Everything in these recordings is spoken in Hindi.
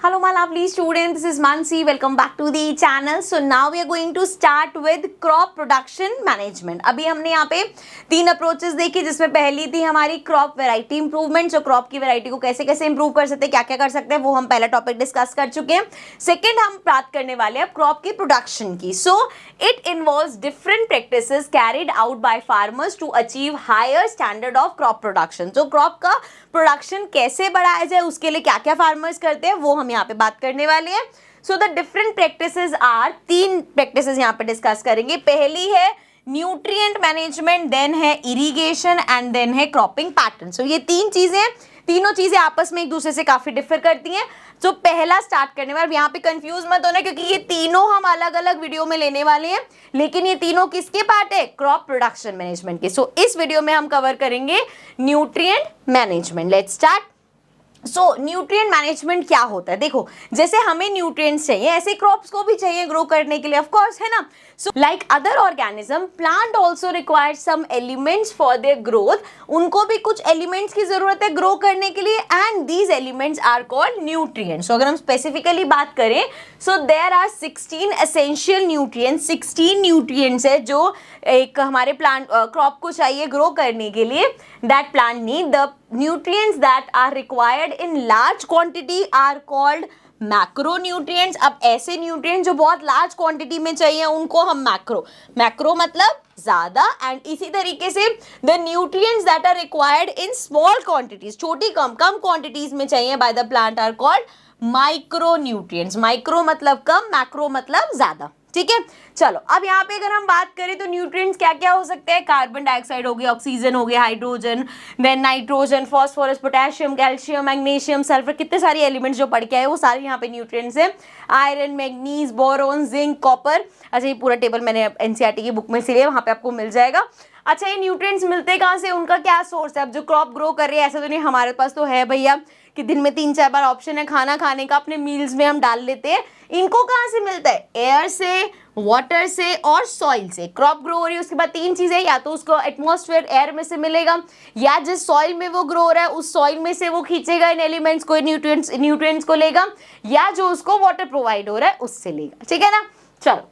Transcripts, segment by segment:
Hello my lovely students, this is Mansi. Welcome back to the channel. So now we are going to start with crop production management. अभी हमने यहाँ पे 3 अप्रोचेस देखी, जिसमें पहली थी हमारी क्रॉप वैरायटी इंप्रूवमेंट, जो क्रॉप की वैरायटी को कैसे कैसे इंप्रूव कर सकते हैं, क्या क्या कर सकते हैं, वो हम पहला टॉपिक डिस्कस कर चुके हैं. सेकेंड हम बात करने वाले हैं क्रॉप की प्रोडक्शन की. So it involves different practices carried out by farmers to achieve higher standard of crop production. जो क्रॉप का प्रोडक्शन कैसे बढ़ाया जाए, उसके लिए क्या क्या फार्मर्स करते हैं, वो हम यहाँ पे बात करने वाले हैं. So the different practices are, 3 practices यहाँ पे डिस्कस करेंगे. पहली है न्यूट्रिएंट मैनेजमेंट, देन है इरिगेशन एंड देन है क्रॉपिंग पैटर्न. सो ये 3 चीजें, तीनों चीजें आपस में एक दूसरे से काफी डिफर करती हैं. तो पहला स्टार्ट करने वाले, यहाँ पे कंफ्यूज मत होना क्योंकि ये तीनों हम अलग अलग वीडियो में लेने वाले हैं, लेकिन ये तीनों किसके पार्ट है? क्रॉप प्रोडक्शन मैनेजमेंट के. सो इस वीडियो में हम कवर करेंगे nutrient management. Let's start. So nutrient management क्या होता है? देखो, जैसे हमें न्यूट्रिएंट्स चाहिए, ऐसे क्रॉप्स को भी चाहिए ग्रो करने के लिए, ऑफ कोर्स, है ना. So like other organism, plant also requires some elements for their growth. उनको भी कुछ एलिमेंट्स की जरूरत है ग्रो करने के लिए, and these elements are called nutrients. So अगर हम स्पेसिफिकली बात करें, so there are 16 essential nutrients. 16 nutrients है जो एक हमारे प्लांट क्रॉप को चाहिए ग्रो करने के लिए. That plant need the nutrients that are required in large quantity are called macronutrients. अब ऐसे न्यूट्रिएंट्स जो बहुत लार्ज क्वांटिटी में चाहिए उनको हम मैक्रो मतलब ज्यादा, एंड इसी तरीके से the nutrients that are required in small quantities, छोटी कम क्वांटिटीज में चाहिए by the plant are called micro nutrients. Micro मतलब कम, मैक्रो मतलब ज्यादा. ठीक है, चलो अब यहाँ पे अगर हम बात करें तो न्यूट्रिएंट्स क्या क्या हो सकते हैं? कार्बन डाइऑक्साइड हो गया, ऑक्सीजन हो गया, hydrogen, then nitrogen, phosphorus, potassium, calcium, magnesium, sulphur, कितने सारे एलिमेंट्स जो पढ़ के आए वो सारे यहाँ पे न्यूट्रिएंट्स हैं. Iron, manganese, boron, zinc, copper. अच्छा, ये पूरा टेबल मैंने एनसीईआरटी की बुक में से लिया, वहाँ पे आपको मिल जाएगा. अच्छा, ये न्यूट्रिएंट्स मिलते कहाँ से, उनका क्या सोर्स है? अब जो क्रॉप ग्रो कर रहे हैं, ऐसा तो नहीं हमारे पास तो है भैया कि दिन में 3-4 बार ऑप्शन है खाना खाने का, अपने मील्स में हम डाल लेते हैं. इनको कहाँ से मिलता है? एयर से, वाटर से और सॉइल से. क्रॉप ग्रो हो रही है, उसके बाद 3 चीजें, या तो उसको एटमॉस्फेयर एयर में से मिलेगा, या जिस सॉइल में वो ग्रो हो रहा है उस सॉइल में से वो खींचेगा इन एलिमेंट्स को, न्यूट्रिएंट्स को लेगा, या जो उसको वाटर प्रोवाइड हो रहा है उससे लेगा. ठीक है ना. चलो,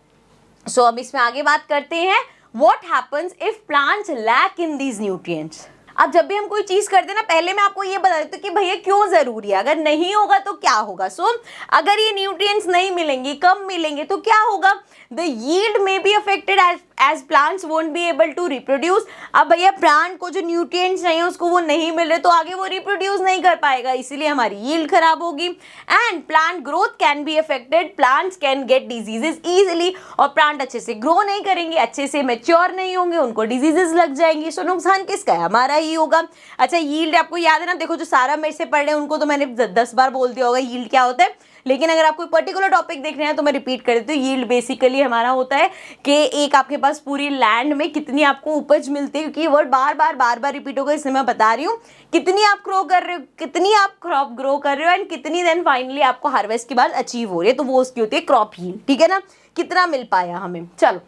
सो अब इसमें आगे बात करते हैं. What happens if plants lack in these nutrients. अब जब भी हम कोई चीज करते हैं ना, पहले मैं आपको ये बता देती हूँ कि भैया क्यों जरूरी है, अगर नहीं होगा तो क्या होगा. सो अगर ये न्यूट्रिएंट्स नहीं मिलेंगे, कम मिलेंगे, तो क्या होगा? द यील्ड में be affected as plants won't be able to reproduce. अब भैया प्लांट को जो न्यूट्रिएंट्स चाहिए उसको वो नहीं मिल रहे, तो आगे वो रिप्रोड्यूस नहीं कर पाएगा, इसीलिए हमारी यील्ड खराब होगी. And plant growth can be affected, plants can get diseases easily. और प्लांट अच्छे से ग्रो नहीं करेंगे, अच्छे से मैच्योर नहीं होंगे, उनको डिजीजेस लग जाएंगी. सो नुकसान किसका है? हमारा ही होगा. अच्छा, यील्ड आपको याद है ना, देखो जो सारा मेरे से पढ़ रहे हैं उनको तो मैंने 10 बार बोल दिया होगा यील्ड क्या होता है, लेकिन अगर आपको पर्टिकुलर टॉपिक देखना है तो मैं रिपीट कर देती हूँ. यील्ड बेसिकली हमारा होता है कि एक आपके पास पूरी लैंड में कितनी आपको उपज मिलती है, क्योंकि ये वर्ड बार बार रिपीट होगा, इसलिए मैं बता रही हूँ. कितनी आप ग्रो कर रहे हो, कितनी आप क्रॉप ग्रो कर रहे हो, एंड कितनी देन फाइनली आपको हार्वेस्ट के बाद अचीव हो रही है, तो वो उसकी होती है क्रॉप यील्ड. ठीक है ना, कितना मिल पाया हमें. चलो,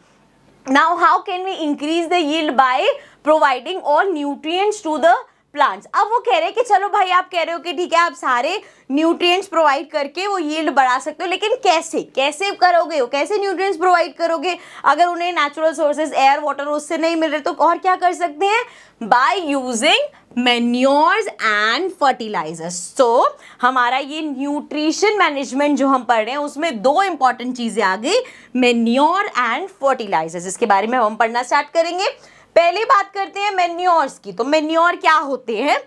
now how can we increase the yield? By providing all nutrients to the plants. अब वो कह रहे हैं कि चलो भाई, आप कह रहे हो कि ठीक है आप सारे न्यूट्रिएंट्स प्रोवाइड करके वो यील्ड बढ़ा सकते हो, लेकिन कैसे करोगे? कैसे न्यूट्रिएंट्स प्रोवाइड करोगे अगर उन्हें नेचुरल सोर्सेज एयर वाटर उससे नहीं मिल रहे? तो और क्या कर सकते हैं? By using manures and fertilisers. तो हमारा ये न्यूट्रिशन मैनेजमेंट जो हम पढ़ रहे हैं उसमें 2 इंपॉर्टेंट चीजें आ गई, मैन्योर एंड फर्टिलाइजर्स. इसके बारे में हम पढ़ना स्टार्ट करेंगे. पहली बात करते हैं मैन्योर्स की. तो मैन्योर क्या होते हैं?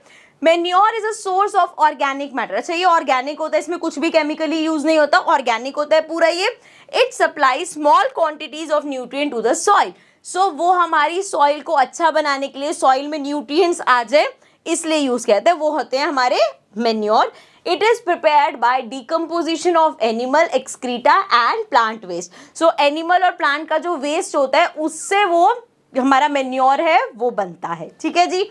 Manure is a source of organic matter. अच्छा, ये ऑर्गेनिक होता है, इसमें कुछ भी केमिकली यूज नहीं होता, ऑर्गेनिक होता है पूरा ये. It supply small quantities of nutrient to the soil. So वो हमारी सॉइल को अच्छा बनाने के लिए, सॉइल में न्यूट्रिएंट्स आ जाए इसलिए यूज करते हैं, वो होते हैं हमारे manure. It is prepared by decomposition of animal excreta and plant waste. So animal और प्लांट का जो वेस्ट होता है उससे वो हमारा मैन्योर है वो बनता है. ठीक है जी.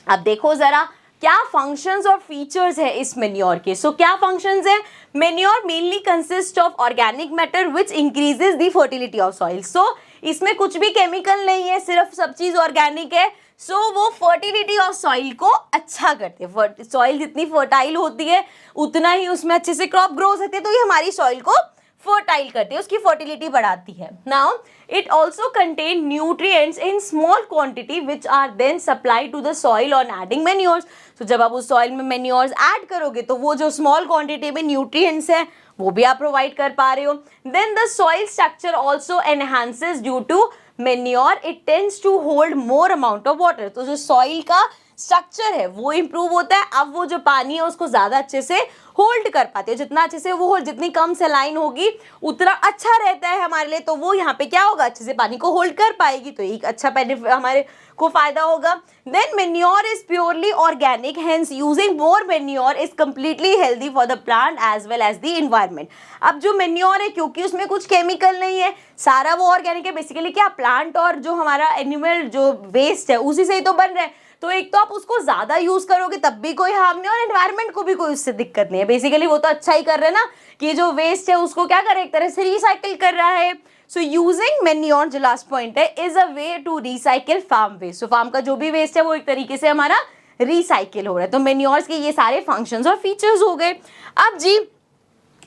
अब देखो जरा क्या फंक्शंस और फीचर्स है इस मैन्योर के. सो क्या फंक्शंस है? Manure mainly consist of organic matter which increases the fertility of soil. So इसमें कुछ भी केमिकल नहीं है, सिर्फ सब चीज ऑर्गेनिक है. सो वो फर्टिलिटी ऑफ सॉइल को अच्छा करते हैं। सॉइल जितनी फर्टाइल होती है उतना ही उसमें अच्छे से क्रॉप ग्रो होती है, तो ये हमारी सॉइल को फर्टाइल करती है, उसकी फर्टिलिटी बढ़ाती है। Now it also contain nutrients in small quantity which are then supply to the soil on adding manures. तो जब आप उस सॉइल में मैन्योर्स ऐड करोगे तो वो जो स्मॉल क्वांटिटी में न्यूट्रिएंट्स है वो भी आप प्रोवाइड कर पा रहे हो। Then the soil structure also enhances due to manure, it tends to hold more amount of water. तो जो सॉइल का स्ट्रक्चर है वो इंप्रूव होता है, अब वो जो पानी है उसको ज्यादा अच्छे से होल्ड कर पाते हैं, जितना अच्छे से वो होल्ड, जितनी कम सलाइन होगी उतना अच्छा रहता है हमारे लिए, तो वो यहाँ पे क्या होगा, अच्छे से पानी को होल्ड कर पाएगी, तो एक अच्छा बेनिफिट हमारे को फायदा होगा। Then manure is purely organic, hence using more manure is completely healthy for the plant as well as the environment. अब जो मैन्योर है क्योंकि उसमें कुछ केमिकल नहीं है, सारा वो ऑर्गेनिक है, बेसिकली क्या प्लांट और जो हमारा एनिमल जो वेस्ट है उसी से ही तो बन रहा है, तो एक तो आप उसको ज्यादा यूज करोगे तब भी कोई हार्म नहीं और एनवायरनमेंट को भी कोई उससे दिक्कत नहीं है। बेसिकली वो तो अच्छा ही कर रहे हैं ना, कि जो वेस्ट है उसको क्या करे, एक तरह से रिसाइकिल कर रहा है। सो यूजिंग मैन्योर, जो लास्ट पॉइंट है, is a way to recycle farm waste. So farm का जो भी वेस्ट है वो एक तरीके से हमारा रिसाइकिल हो रहा है। तो मैन्योर्स के ये सारे फंक्शंस और फीचर्स हो गए। अब जी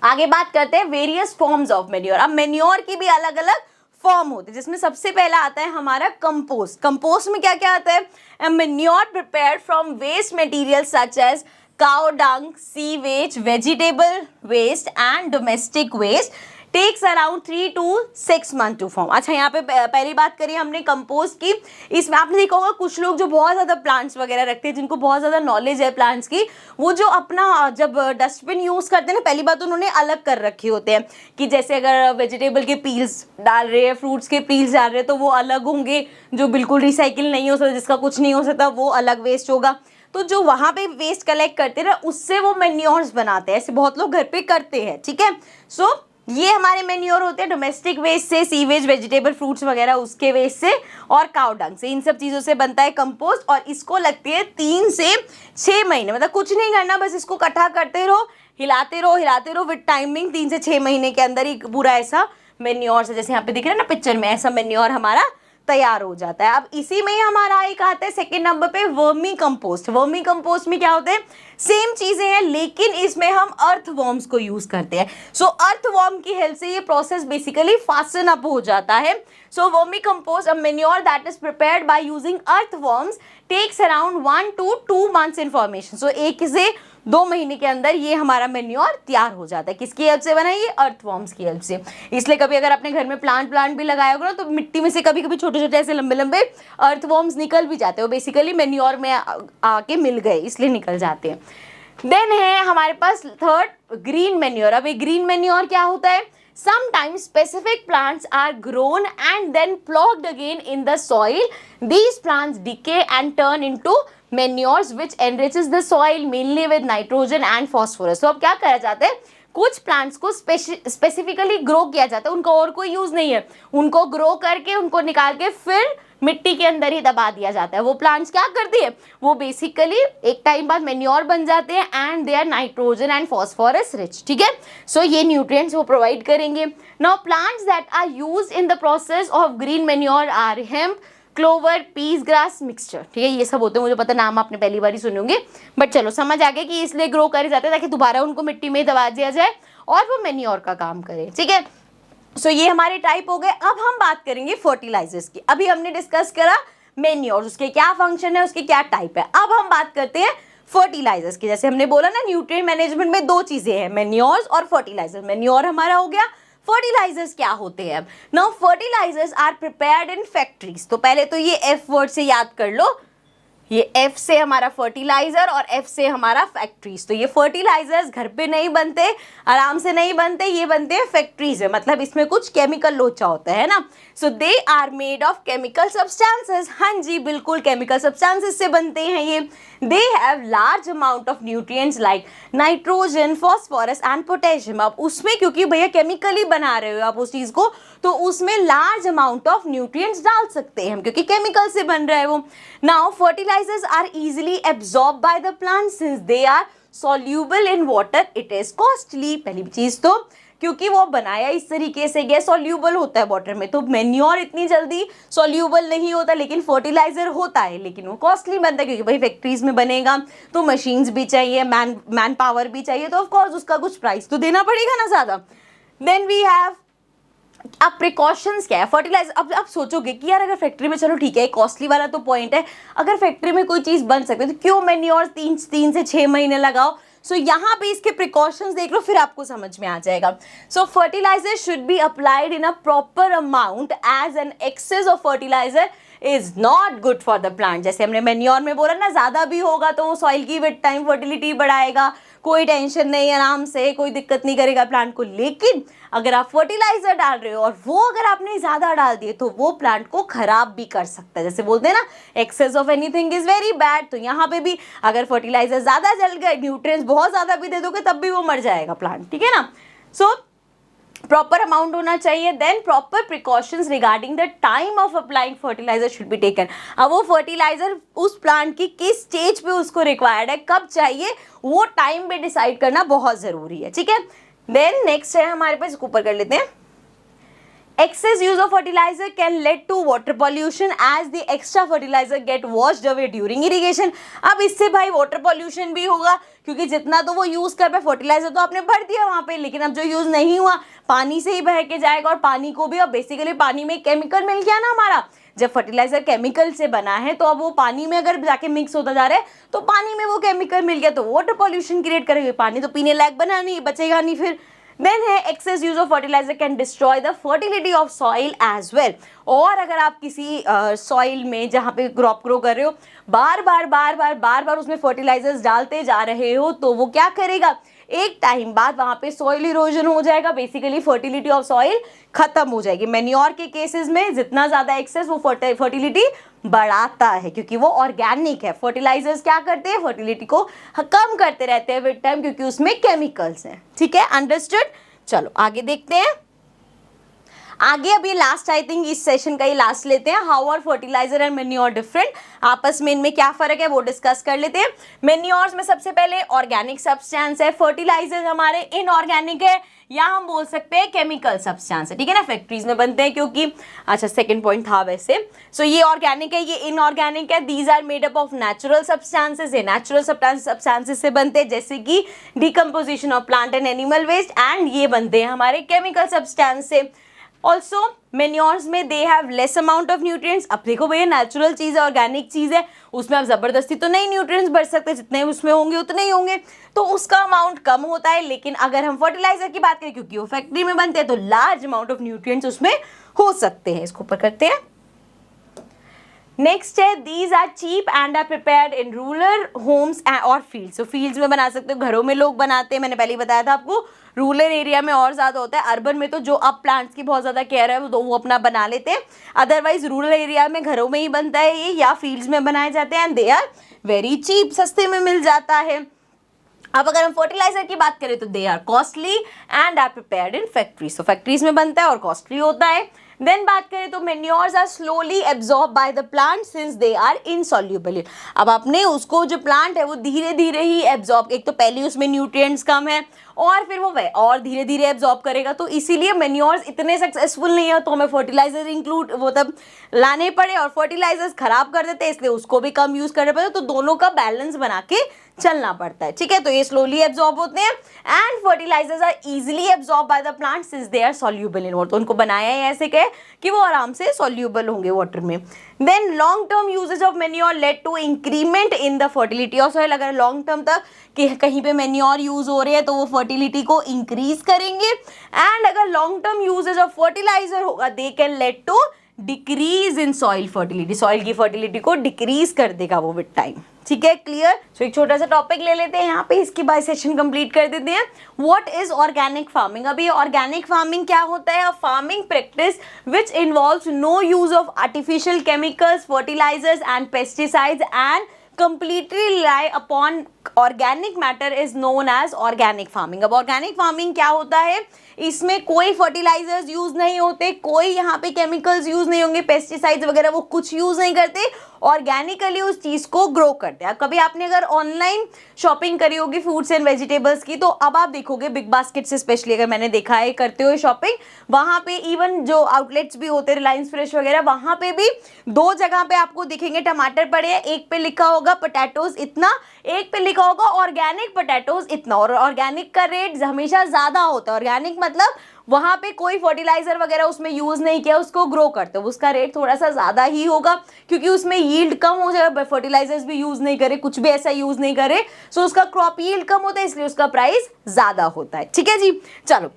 आगे बात करते हैं वेरियस फॉर्म्स ऑफ मैन्योर। अब मैन्योर की भी अलग अलग फॉर्म होते हैं, जिसमें सबसे पहला आता है हमारा कंपोस्ट। कंपोस्ट में क्या क्या आता है, manure prepared from waste material such as cow dung, sewage, vegetable waste and domestic waste, takes around 3 to 6 months to form. अच्छा यहाँ पे पहली बात करिए हमने कंपोस्ट की, इसमें आपने देखा होगा कुछ लोग जो बहुत ज़्यादा प्लांट्स वगैरह रखते हैं, जिनको बहुत ज़्यादा नॉलेज है प्लांट्स की, वो जो अपना जब डस्टबिन यूज़ करते हैं ना, पहली बात उन्होंने अलग कर रखे होते हैं कि जैसे अगर वेजिटेबल के पील्स डाल रहे हैं, फ्रूट्स के पील्स डाल रहे हैं, तो वो अलग होंगे, जो बिल्कुल रिसाइकिल नहीं हो सकता, जिसका कुछ नहीं हो सकता, वो अलग वेस्ट होगा। तो जो वहाँ पे वेस्ट कलेक्ट करते हैं ना, उससे वो मैन्योर्स बनाते हैं, ऐसे बहुत लोग घर पे करते हैं, ठीक है। सो ये हमारे मैन्योर होते हैं डोमेस्टिक वेस्ट से, सीवेज, वेजिटेबल, फ्रूट्स वगैरह उसके वेस्ट से और काउ डंग से, इन सब चीज़ों से बनता है कंपोस्ट। और इसको लगती है 3 से 6 महीने, मतलब कुछ नहीं करना, बस इसको इकट्ठा करते रहो, हिलाते रहो विद टाइमिंग, 3 से 6 महीने के अंदर ही पूरा ऐसा मैन्योर से, जैसे यहाँ पे दिख रहा है ना पिक्चर में, ऐसा मैन्योर हमारा तैयार हो जाता है। अब इसी में ही हमारा एक आता है सेकंड नंबर पे वर्मी कंपोस्ट। वर्मी कंपोस्ट में क्या होते हैं, सेम चीजें हैं लेकिन इसमें हम अर्थवॉर्म्स को यूज करते हैं। सो अर्थवॉर्म की हेल्प से ये प्रोसेस बेसिकली फास्टन अप हो जाता है। So vermicompost, a manure that is prepared by using earthworms, takes around 1 to 2 months in formation. So 1 से 2 महीने के अंदर ये हमारा मैन्योर तैयार हो जाता है। किसकी हेल्प से बना है, ये अर्थवॉर्म्स की हेल्प से। इसलिए कभी अगर अपने घर में प्लांट भी लगाया होगा ना, तो मिट्टी में से कभी कभी छोटे छोटे ऐसे लंबे लंबे अर्थवॉर्म्स निकल भी जाते हैं, वो बेसिकली मैन्योर में आके मिल गए इसलिए निकल जाते हैं। देन है हमारे पास थर्ड ग्रीन मैन्योर। अब ये ग्रीन मैन्योर क्या होता है, sometimes specific plants are grown and then plugged again in the soil. These plants decay and turn into manures which enriches the soil mainly with nitrogen and phosphorus. तो अब क्या करा जाता है, कुछ प्लांट्स को स्पेसिफिकली ग्रो किया जाता है, उनका और कोई यूज नहीं है, उनको ग्रो करके उनको निकाल के फिर मिट्टी के अंदर ही दबा दिया जाता है। वो प्लांट्स क्या करती है, वो बेसिकली एक टाइम बाद मैन्योर बन जाते हैं and they are nitrogen and phosphorus rich, ठीक है। सो ये न्यूट्रिएंट्स वो प्रोवाइड करेंगे। Now plants that are used in the process of green manure are hemp, clover, peas grass mixture, ठीक है। ये सब होते हैं, मुझे पता नाम आपने पहली बार ही सुने होंगे, बट चलो समझ आ गया कि इसलिए ग्रो करे जाते हैं ताकि दोबारा उनको मिट्टी में दबा दिया जाए और वो मैन्योर का काम करे, ठीक है। सो ये हमारे टाइप हो गए। अब हम बात करेंगे फर्टिलाइजर्स की। अभी हमने डिस्कस करा मैन्योर, उसके क्या फंक्शन है, उसके क्या टाइप है। अब हम बात करते हैं फर्टिलाइजर्स की। जैसे हमने बोला ना, न्यूट्रिएंट मैनेजमेंट में 2 चीजें हैं, मैन्योर्स और फर्टिलाइजर। मैन्योर हमारा हो गया, फर्टिलाइजर्स क्या होते हैं। Now fertilisers are prepared in factories. तो पहले तो ये एफ वर्ड से याद कर लो, ये एफ से हमारा फर्टिलाइजर और एफ से हमारा फैक्ट्रीज। तो ये फर्टिलाइजर्स घर पे नहीं बनते, आराम से नहीं बनते, ये बनते हैं फैक्ट्रीज में, मतलब इसमें कुछ केमिकल लोचा होता है ना। So they are made of chemical substances. हाँ जी बिल्कुल, केमिकल सब्सटेंसेस से बनते हैं ये। They have large amount of nutrients like nitrogen, phosphorus and potassium. अब उसमें क्योंकि भैया केमिकली बना रहे हो आप उस चीज को, तो उसमें लार्ज अमाउंट ऑफ न्यूट्रिएंट्स डाल सकते हैं हम, क्योंकि केमिकल से बन रहा है वो। Now fertilisers are easily absorb by the plant since they are soluble in water it is costly. पहली चीज तो क्योंकि वो बनाया इस तरीके से गया, सॉल्यूबल होता है वाटर में, तो मैन्योर इतनी जल्दी सॉल्यूबल नहीं होता, लेकिन फर्टिलाइजर होता है, लेकिन वो कॉस्टली बनता है क्योंकि भाई फैक्ट्रीज में बनेगा तो मशीन्स भी चाहिए, मैन पावर भी चाहिए, तो ऑफकोर्स उसका कुछ प्राइस तो देना पड़ेगा ना ज़्यादा। देन वी हैव अब प्रिकॉशंस क्या है फर्टिलाइजर। अब आप सोचोगे कि यार अगर फैक्ट्री में, चलो ठीक है कॉस्टली वाला तो पॉइंट है, अगर फैक्ट्री में कोई चीज़ बन सकती है तो क्यों मैन्योर 3 से 6 महीने लगाओ। सो यहाँ पे इसके प्रिकॉशंस देख लो, फिर आपको समझ में आ जाएगा। So fertiliser should be applied in a proper amount as an excess of fertiliser is not good for the plant. जैसे हमने मैन्योर में बोला ना, ज़्यादा भी होगा तो वो सॉइल की विद टाइम फर्टिलिटी बढ़ाएगा, कोई टेंशन नहीं, आराम से, कोई दिक्कत नहीं करेगा प्लांट को। लेकिन अगर आप फर्टिलाइजर डाल रहे हो और वो अगर आपने ज़्यादा डाल दिए तो वो प्लांट को खराब भी कर सकता है। जैसे बोलते हैं ना, excess of anything is very bad. तो यहाँ पे भी अगर फर्टिलाइजर ज़्यादा जल गए, न्यूट्रिएंट्स बहुत ज़्यादा भी दे दोगे, तब भी वो मर जाएगा प्लांट, ठीक है ना। सो प्रॉपर अमाउंट होना चाहिए। Then proper precautions regarding the time of applying fertilizer should be taken. अब वो फर्टिलाइजर उस प्लांट की किस स्टेज पे उसको रिक्वायर्ड है, कब चाहिए, वो टाइम पे डिसाइड करना बहुत ज़रूरी है, ठीक है। देन नेक्स्ट है हमारे पास, इसको ऊपर कर लेते हैं। Excess use of fertilizer can lead to water pollution as the extra fertilizer get washed away during irrigation। अब इससे भाई वाटर पॉल्यूशन भी होगा क्योंकि जितना तो वो यूज़ कर पाए, फर्टिलाइजर तो आपने भर दिया वहाँ पे, लेकिन अब जो यूज़ नहीं हुआ पानी से ही बह के जाएगा, और पानी को भी, अब बेसिकली पानी में केमिकल मिल गया ना हमारा। जब फर्टिलाइजर केमिकल से बना है तो अब वो पानी में अगर जाके मिक्स होता जा रहा है तो पानी में वो केमिकल मिल गया तो वाटर पॉल्यूशन क्रिएट करेगा, पानी तो पीने लायक बना नहीं, बचेगा नहीं फिर। देन है excess use of fertilizer can destroy the fertility of soil as well. और अगर आप किसी सॉइल में जहाँ पे क्रॉप ग्रो कर रहे हो बार बार उसमें फर्टिलाइजर्स डालते जा रहे हो तो वो क्या करेगा, एक टाइम बाद वहाँ पे सॉइल इरोजन हो जाएगा, बेसिकली फर्टिलिटी ऑफ सॉइल खत्म हो जाएगी। मैन्योर के केसेस में जितना ज़्यादा एक्सेस वो फर्टिलिटी बढ़ाता है क्योंकि वो ऑर्गेनिक है। फर्टिलाइजर्स क्या करते हैं, फर्टिलिटी को कम करते रहते हैं विद टाइम क्योंकि उसमें केमिकल्स हैं, ठीक है, अंडरस्टूड। चलो आगे देखते हैं। आगे अब ये लास्ट, आई थिंक इस सेशन का ही लास्ट लेते हैं। How are fertilizer and manure different, आपस में इनमें क्या फर्क है वो डिस्कस कर लेते हैं। मैन्योर्स में सबसे पहले ऑर्गेनिक सब्सटेंस है, फर्टिलाइजर हमारे इनऑर्गेनिक है या हम बोल सकते हैं केमिकल सब्सटेंस है, ठीक है ना, फैक्ट्रीज में बनते हैं क्योंकि, अच्छा सेकंड पॉइंट था वैसे। सो ये ऑर्गेनिक है, ये इनऑर्गेनिक है। These are made up of natural substances, ये नेचुरल सब्सटेंसेस से बनते हैं जैसे कि decomposition of plant and animal waste, and ये बनते हैं हमारे केमिकल सब्सटेंस से। ऑल्सो मैन्योर्स में they have less amount of nutrients. अब देखो भैया नेचुरल चीज़ है, ऑर्गेनिक चीज़ है, उसमें आप ज़बरदस्ती तो नहीं न्यूट्रिएंट्स भर सकते, जितने उसमें होंगे उतने ही होंगे, तो उसका अमाउंट कम होता है। लेकिन अगर हम फर्टिलाइजर की बात करें क्योंकि वो फैक्ट्री में बनते हैं तो लार्ज अमाउंट ऑफ न्यूट्रिएंट्स उसमें हो सकते हैं। इसको ऊपर करते हैं। नेक्स्ट है these are cheap and are prepared in rural homes और फील्ड्स। तो फील्ड्स में बना सकते हो, घरों में लोग बनाते हैं, मैंने पहले ही बताया था आपको। रूरल एरिया में और ज़्यादा होता है, अर्बन में तो जो अब प्लांट्स की बहुत ज़्यादा केयर है तो वो अपना बना लेते हैं, अदरवाइज रूरल एरिया में घरों में ही बनता है ये या फील्ड्स में बनाए जाते हैं, and they are very cheap, सस्ते में मिल जाता है। अब अगर हम फर्टिलाइजर की बात करें तो they are costly and are prepared in factories. तो फैक्ट्रीज में बनता है और कॉस्टली होता है। देन बात करें तो manures are slowly absorb by the plant since they are insoluble. अब आपने उसको, जो प्लांट है वो धीरे धीरे ही एब्जॉर्ब, एक तो पहले उसमें न्यूट्रिएंट्स कम है और फिर वो और धीरे धीरे एब्जॉर्ब करेगा, तो इसीलिए मैन्योर्स इतने सक्सेसफुल नहीं है, तो हमें फर्टिलाइजर इंक्लूड वो तब लाने पड़े और फर्टिलाइजर्स खराब कर देते हैं, इसलिए उसको भी कम यूज़ करना पड़ता, तो दोनों का बैलेंस बना के चलना पड़ता है, ठीक है। तो ये स्लोली एब्जॉर्ब होते हैं and fertilizers are easily absorb by the plant since they are soluble in water. तो उनको बनाया है ऐसे के कि वो आराम से सॉल्यूबल होंगे वाटर में। Then long term usage of manure led to increment in the fertility of soil. अगर लॉन्ग टर्म तक कि कहीं पे मैन्योर यूज हो रहे हैं तो वो फर्टिलिटी को इंक्रीज करेंगे, एंड अगर long term usage of fertiliser होगा they can led to decrease in soil fertility. Soil की फर्टिलिटी को डिक्रीज कर देगा वो विद टाइम, ठीक है, क्लियर। सो एक छोटा सा टॉपिक ले लेते हैं यहाँ पे, इसकी बाय सेशन कंप्लीट कर देते हैं। What is organic farming. अभी ऑर्गेनिक फार्मिंग क्या होता है, a farming practice which involves no use of artificial chemicals, fertilisers and pesticides and completely rely upon organic matter is known as organic farming. अब ऑर्गेनिक फार्मिंग क्या होता है, इसमें कोई फर्टिलाइजर्स यूज नहीं होते, कोई यहाँ पे केमिकल्स यूज नहीं होंगे, पेस्टिसाइड्स वगैरह वो कुछ यूज नहीं करते, ऑर्गेनिकली उस चीज को ग्रो करते हैं। कभी आपने अगर ऑनलाइन शॉपिंग करी होगी फ्रूट्स एंड वेजिटेबल्स की, तो अब आप देखोगे बिग बास्केट से स्पेशली अगर मैंने देखा है करते हुए शॉपिंग, वहां पे इवन जो आउटलेट्स भी होते हैं रिलायंस फ्रेश वगैरह, वहां पे भी दो जगह पे आपको दिखेंगे टमाटर पड़े हैं, एक पे लिखा होगा पोटैटोज इतना, एक पे लिखा होगा ऑर्गेनिक पोटैटोज इतना, और ऑर्गेनिक का रेट हमेशा ज्यादा होता है। ऑर्गेनिक मतलब वहां पे कोई फर्टिलाइजर वगैरह उसमें यूज नहीं किया, उसको ग्रो करते हो, उसका रेट थोड़ा सा ज्यादा ही होगा क्योंकि उसमें यील्ड कम हो जाएगा, फर्टिलाइजर्स भी यूज नहीं करे, कुछ भी ऐसा यूज नहीं करे, सो उसका क्रॉप यील्ड कम होता है, इसलिए उसका प्राइस ज्यादा होता है। ठीक है जी, चलो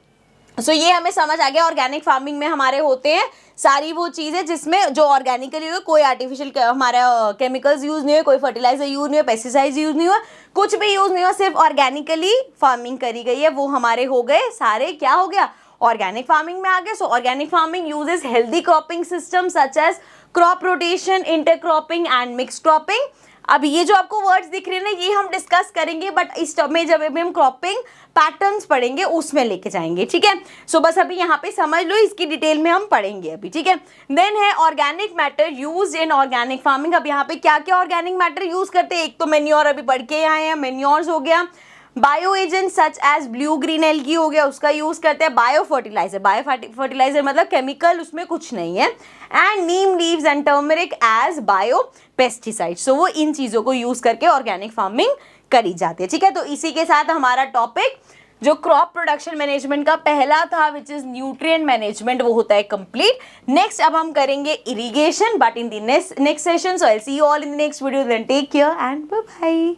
सो ये हमें समझ आ गया। ऑर्गेनिक फार्मिंग में हमारे होते हैं सारी वो चीज़ें जिसमें जो ऑर्गेनिकली हो, कोई आर्टिफिशियल हमारा केमिकल्स यूज नहीं हो, कोई फर्टिलाइजर यूज नहीं हो, पेस्टिसाइड्स यूज नहीं हो, कुछ भी यूज नहीं हो, सिर्फ ऑर्गेनिकली फार्मिंग करी गई है, वो हमारे हो गए सारे, क्या हो गया, ऑर्गेनिक फार्मिंग में आ गए। So organic farming uses healthy cropping system such as crop rotation, intercropping and mix cropping. अब ये जो आपको वर्ड्स दिख रहे हैं ना, ये हम डिस्कस करेंगे, बट इस टर्म में जब हम क्रॉपिंग पैटर्न्स पढ़ेंगे उसमें लेके जाएंगे। ठीक है, सो बस अभी यहाँ पे समझ लो, इसकी डिटेल में हम पढ़ेंगे अभी। ठीक है, देन है organic matter used in organic farming. अब यहाँ पे क्या क्या ऑर्गेनिक मैटर यूज करते हैं, एक तो मेन्योर अभी पढ़ के आए हैं, मेन्योर्स हो गया, bio agent such as blue green algae हो गया, उसका यूज करते हैं, बायो फर्टिलाइजर, बायो फर्टिलाइजर मतलब केमिकल उसमें कुछ नहीं है, and neem leaves and turmeric as bio pesticide. So वो इन चीजों को यूज करके ऑर्गेनिक फार्मिंग करी जाती है। ठीक है, तो इसी के साथ हमारा टॉपिक जो क्रॉप प्रोडक्शन मैनेजमेंट का पहला था विच इज न्यूट्रिएंट मैनेजमेंट, वो होता है कंप्लीट। नेक्स्ट अब हम करेंगे irrigation, but in the next session. So I will see you all in the next video, then take care and bye bye.